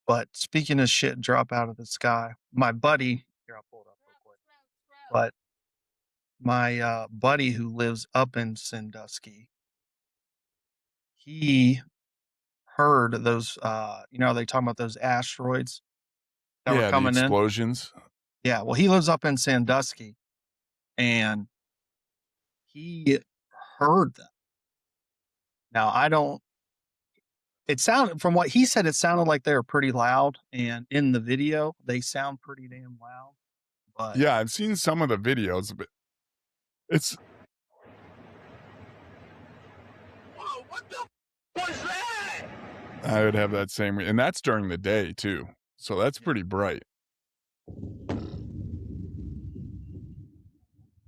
But speaking of shit drop out of the sky, my buddy here, I'll pull it up real quick. But my buddy who lives up in Sandusky, he heard those they talking about those asteroids that were Yeah, the coming in. explosions. Yeah, well, he lives up in Sandusky and he heard them. Now I don't it sounded from what he said, it sounded like they were pretty loud, and in the video they sound pretty damn loud. But Yeah, I've seen some of the videos, but it's Whoa, what the was that? I would have that same, and that's during the day too. So that's pretty bright.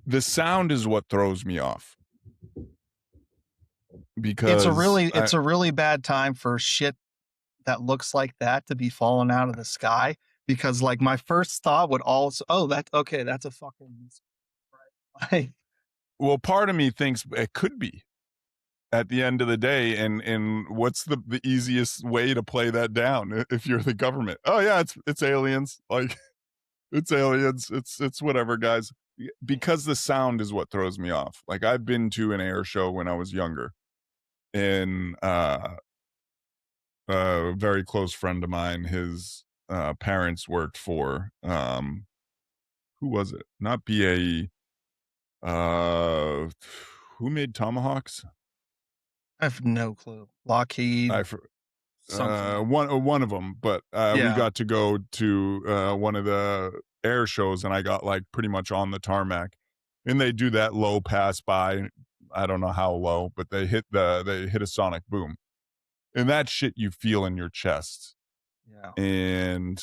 The sound is what throws me off because it's a really bad time for shit that looks like that to be falling out of the sky, because like my first thought would also, oh, that okay, that's a fucking right. Like, well, part of me thinks it could be at the end of the day, and what's the easiest way to play that down if you're the government? Oh yeah, it's aliens. Like it's aliens. It's whatever, guys. Because the sound is what throws me off. Like I've been to an air show when I was younger, and a very close friend of mine, his parents worked for who was it? Not BAE. Who made Tomahawks? I have no clue. Lockheed, I something. one of them, but we Yeah. got to go to one of the air shows, and I got like pretty much on the tarmac, and they do that low pass by. I don't know how low, but they hit a sonic boom, and that shit you feel in your chest. Yeah. And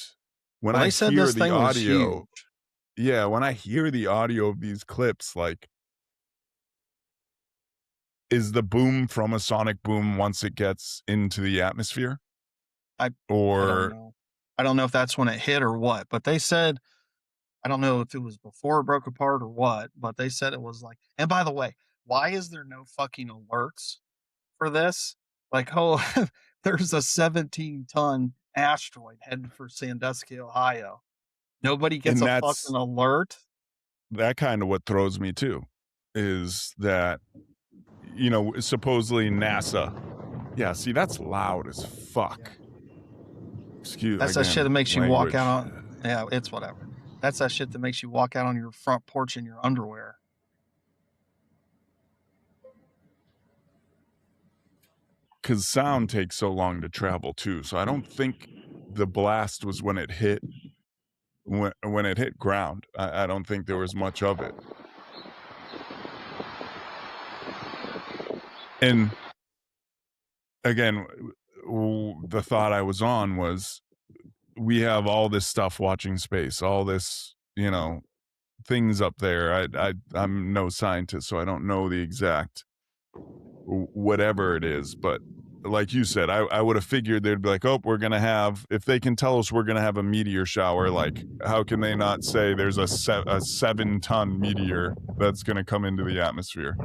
when Well, I they said hear this the thing was audio, huge. yeah, when I hear the audio of these clips, like, is the boom from a sonic boom once it gets into the atmosphere? I I don't Or know. I don't know if that's when it hit or what, but they said, I don't know if it was before it broke apart or what, but they said it was like, and by the way, why is there no fucking alerts for this? Like, oh, there's a 17-ton asteroid heading for Sandusky, Ohio. Nobody gets and a fucking that's alert. that kind of what throws me too, is that, supposedly NASA. Yeah, see, that's loud as fuck. Excuse That's that shit that again, makes you walk out language. on. Yeah, it's whatever. That's that shit that makes you walk out on your front porch in your underwear. Because sound takes so long to travel too. So I don't think the blast was when it hit when it hit ground. I don't think there was much of it. And again, the thought I was on was, we have all this stuff watching space, all this, things up there. I'm no scientist, so I don't know the exact whatever it is, but like you said, I would have figured they'd be like, oh, we're gonna have, if they can tell us we're gonna have a meteor shower, like how can they not say there's a 7-ton meteor that's gonna come into the atmosphere?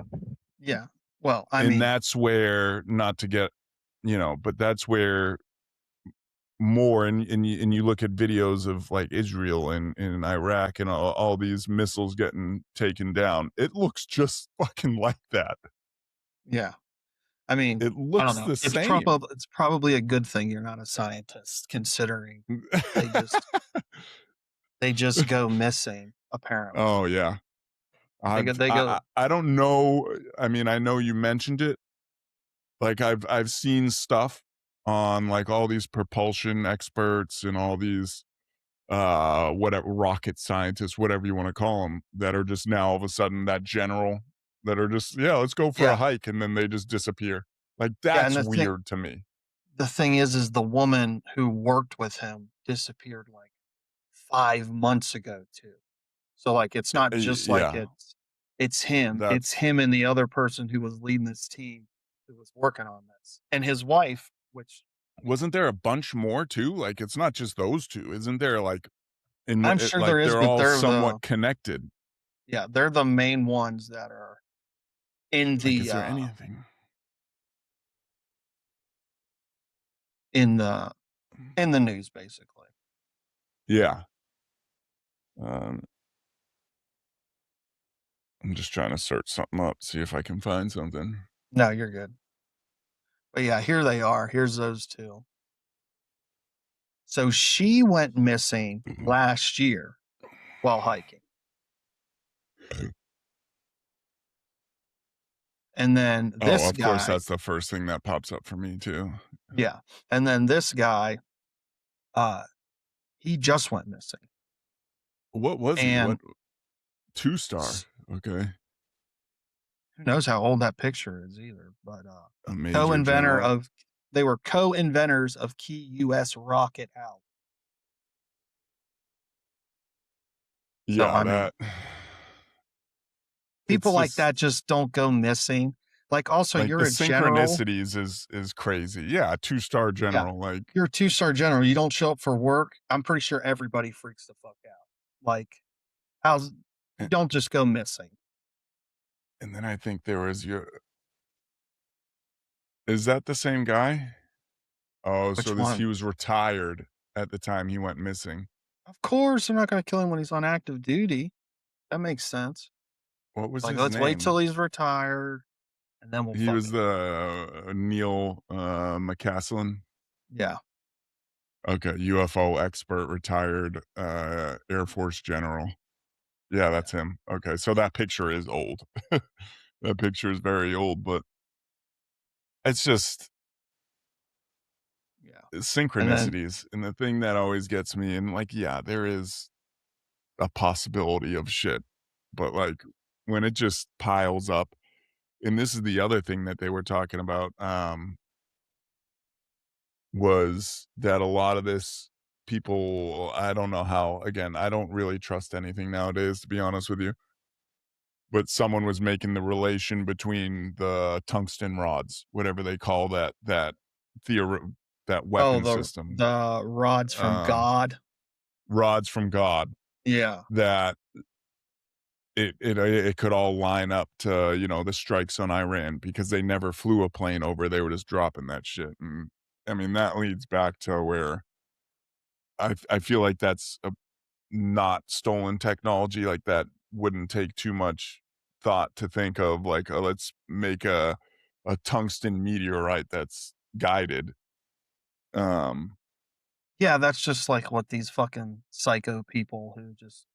Yeah. Well, I And mean, that's where, not to get, but that's where more, and you look at videos of like Israel and Iraq and all these missiles getting taken down, it looks just fucking like that. yeah. I mean, It I don't looks know. the It's same. it's probably a good thing you're not a scientist, considering they just they just go missing. Apparently, Oh yeah. they go. They go. I don't know. I mean, I know you mentioned it. Like I've seen stuff on like all these propulsion experts and all these whatever rocket scientists, whatever you want to call them, that are just now all of a sudden that general, that are just, yeah, let's go for a Yeah, hike, and then they just disappear. Like yeah. And that's weird to me. the thing is the woman who worked with him disappeared like 5 months ago too. So like, it's not just like Yeah, it's him. It's that's him and the other person who was leading this team who was working on this, and his wife, which wasn't there a bunch more too? Like it's not just those two, isn't there? Like I'm sure like there is, they're but all somewhat connected. they're the main ones that are in Like, is the there anything? in the in the news, basically. Yeah. Um, I'm just trying to search something up, see if I can find something. No, you're good. But yeah, here they are. Here's those two. So she went missing last year while hiking. And then Oh, this of course, guy, that's the first thing that pops up for me too. yeah. And then this guy, uh, he just went missing. What was he? And What 2-star? Okay. who knows how old that picture is either, but A major co-inventor general. of they were co-inventors of key US rocket out. So Yeah, I mean, that people it's like just that just don't go missing. Like also like the you're a general. synchronicities is crazy. Yeah, 2-star Yeah. general. Like, You're a two-star general. You don't show up for work. I'm pretty sure everybody freaks the fuck out. Like, how's you and, don't just go missing. and then I think there was your. Is that the same guy? Oh, so Which this he one? was retired at the time he went missing. Of course, they're not gonna kill him when he's on active duty. That makes sense. What was Like, his let's wait till name? he's retired, and then we'll He was fucking the Neil McCaslin. yeah, Okay, UFO expert, retired Air Force general. Yeah, yeah, that's him. Okay, so that picture is old. That picture is very old, but it's just yeah. And then synchronicities. And the thing that always gets me, and like, yeah, there is a possibility of shit, but like when it just piles up, and this is the other thing that they were talking about, was that a lot of this people, I don't know how, again, I don't really trust anything nowadays, to be honest with you. But someone was making the relation between the tungsten rods, whatever they call that theor that oh, weapon the system, the rods from um, God. rods from God, Yeah, that it could all line up to, the strikes on Iran because they never flew a plane over, they were just dropping that shit, and, I mean, that leads back to where I feel like that's a not stolen technology, like, that wouldn't take too much thought to think of, like, "Oh, let's make a tungsten meteorite that's guided." Um, yeah. That's just like what these fucking psycho people who just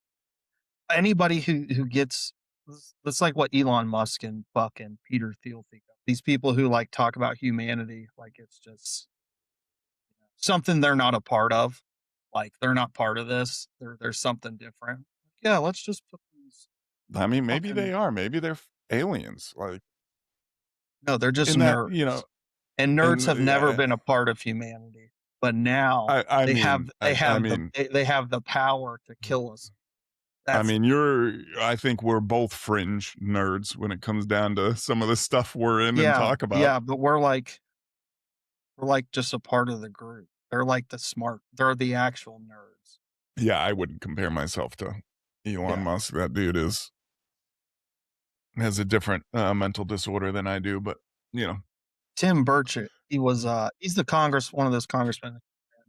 anybody who gets. That's like what Elon Musk and fucking Peter Thiel think of. These people who like talk about humanity like it's just something they're not a part of. Like, they're not part of this. There's something different. Yeah, let's just put these I mean, maybe fucking they are, maybe they're aliens, like, no, they're just in that, nerds. And nerds and, have never been a part of humanity. But now I mean I mean they have the power to kill us. I That's mean, I think we're both fringe nerds when it comes down to some of the stuff we're in and yeah, talk about. yeah, but we're like just a part of the group. They're like they're the actual nerds. Yeah, I wouldn't compare myself to Elon Yeah. Musk. That dude has a different, mental disorder than I do, but, you know, Tim Burchett, he's the one of those congressmen.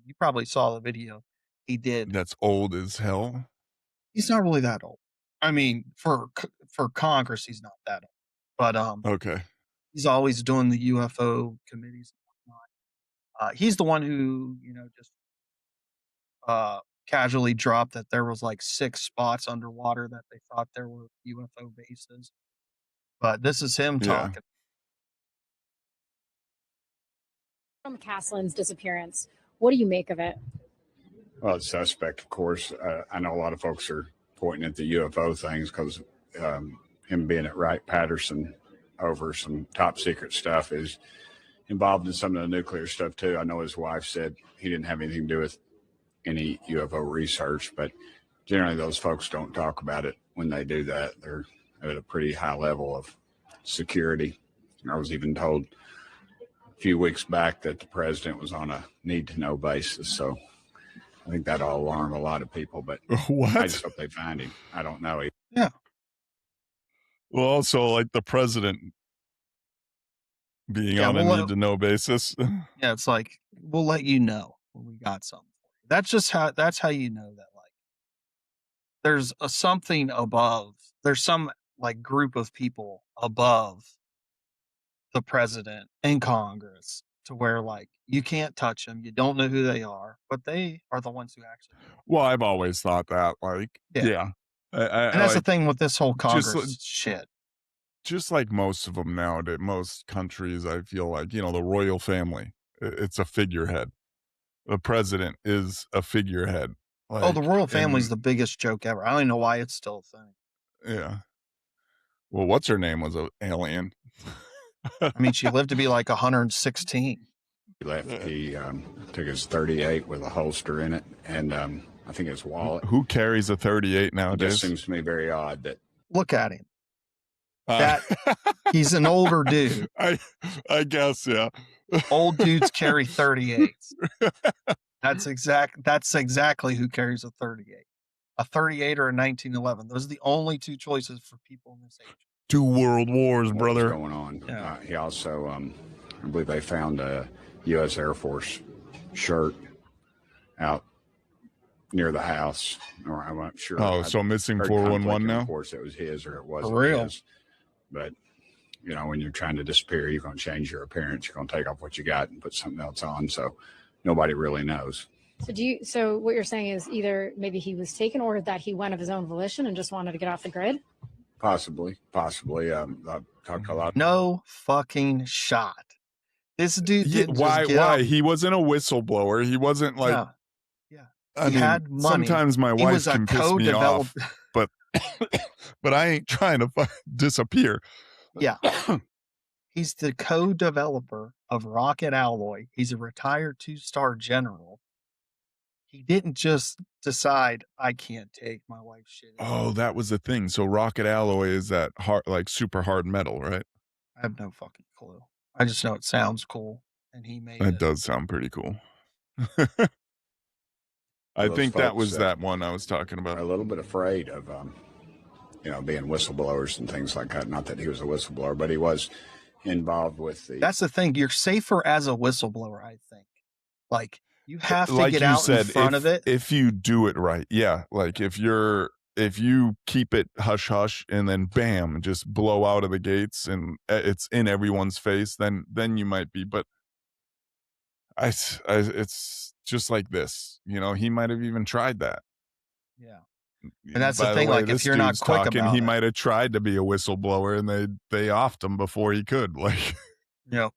You probably saw the video he did. that's old as hell. He's not really that old. I mean, for Congress, he's not that old, but, Okay. he's always doing the UFO committees and whatnot. He's the one who, just, casually dropped that there was, like, 6 spots underwater that they thought there were UFO bases, but this is him Yeah. talking. From Castlin's disappearance. What do you make of it? Well, it's suspect, of course. I know a lot of folks are pointing at the UFO things because him being at Wright Patterson over some top secret stuff is involved in some of the nuclear stuff too. I know his wife said he didn't have anything to do with any UFO research, but generally those folks don't talk about it when they do that. They're at a pretty high level of security. I was even told a few weeks back that the president was on a need to know basis. So I think that'll alarm a lot of people, but I What? just hope they find him. I don't know. Yeah. Well, also, like, the president being Yeah, on a need to know basis. yeah, it's like, "We'll let you know." when we got something for you. That's how you know that like there's something above. There's some like group of people above the president and Congress to where like you can't touch them. You don't know who they are, but they are the ones who actually. Well, I've always thought that. Like, yeah. And that's the thing with this whole Congress shit. Just like most of them nowadays, most countries, I feel like, you know, the royal family, it's a figurehead. The president is a figurehead. Like, the royal family's the biggest joke ever. I don't even know why it's still a thing. Yeah. Well, what's her name was an alien. I mean, she lived to be like 116. He left. He took his 38 with a holster in it, and I think his wallet. Who carries a 38 nowadays? It just seems to me very odd that. Look at him. That he's an older dude. I guess, yeah. Old dudes carry 38s. That's exactly who carries a 38. A 38 or a 1911. Those are the only two choices for people in this age. 2 world wars, brother. What's going on? Yeah. He also, I believe they found a U.S. Air Force shirt out near the house. Or I'm not sure. Oh, so missing 411 now? Of course, it was his or it wasn't For real. his. But, you know, when you're trying to disappear, you're going to change your appearance. You're going to take off what you got and put something else on. So nobody really knows. So what you're saying is either maybe he was taken or that he went of his own volition and just wanted to get off the grid? Possibly. I've talked a lot. No fucking shot. This dude didn't why? He wasn't a whistleblower. He wasn't like. Yeah. I mean, had money. Sometimes my wife can piss me off, but I ain't trying to disappear. Yeah. He's the co-developer of Rocket Alloy. He's a retired 2-star general. He didn't just decide I can't take my wife's shit. Oh, that was the thing. So Rocket Alloy is that hard, like super hard metal, right? I have no fucking clue. I just know it sounds cool, and he made it. It does sound pretty cool. I think that was that one I was talking about. A little bit afraid of, being whistleblowers and things like that. Not that he was a whistleblower, but he was involved with the. That's the thing. You're safer as a whistleblower, I think. Like you have to get out in front of it if you do it right. Yeah, like if you keep it hush hush and then bam, just blow out of the gates and it's in everyone's face, then you might be. But it's just like this, you know. He might have even tried that. Yeah, and that's the thing. Like if you're not quick about he it, might have tried to be a whistleblower and they offed him before he could. Like, yeah.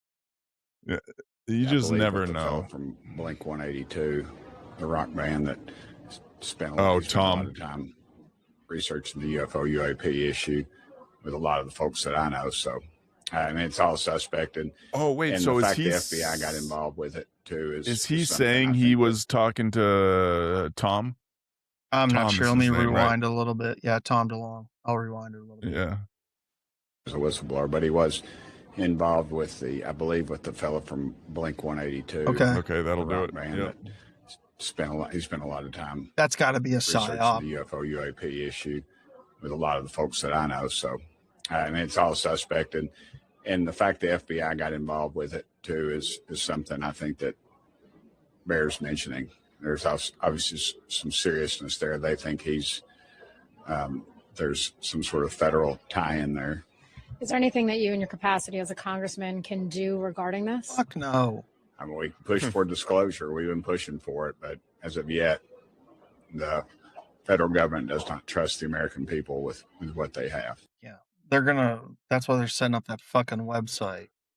You just never know. From Blink 182, the rock band that spent a lot of time researching the UFO UAP issue with a lot of the folks that I know. So, I mean, it's all suspect. And so the is fact he? The FBI got involved with it too is he saying he was talking to Tom? I'm not sure. Let me rewind a little bit. Yeah, Tom DeLonge. I'll rewind it a little bit. Yeah, he was a whistleblower, but he was involved with I believe with the fellow from Blink 182. Okay, that'll do it. Yep. He spent a lot of time. That's got to be a psyop. The UFO UAP issue with a lot of the folks that I know. So, I mean, it's all suspect, and the fact the FBI got involved with it too is something I think that bears mentioning. There's obviously some seriousness there. They think there's some sort of federal tie in there. Is there anything that you, in your capacity as a congressman, can do regarding this? Fuck no. I mean, we push for disclosure. We've been pushing for it, but as of yet, the federal government does not trust the American people with what they have. Yeah. That's why they're setting up that fucking website.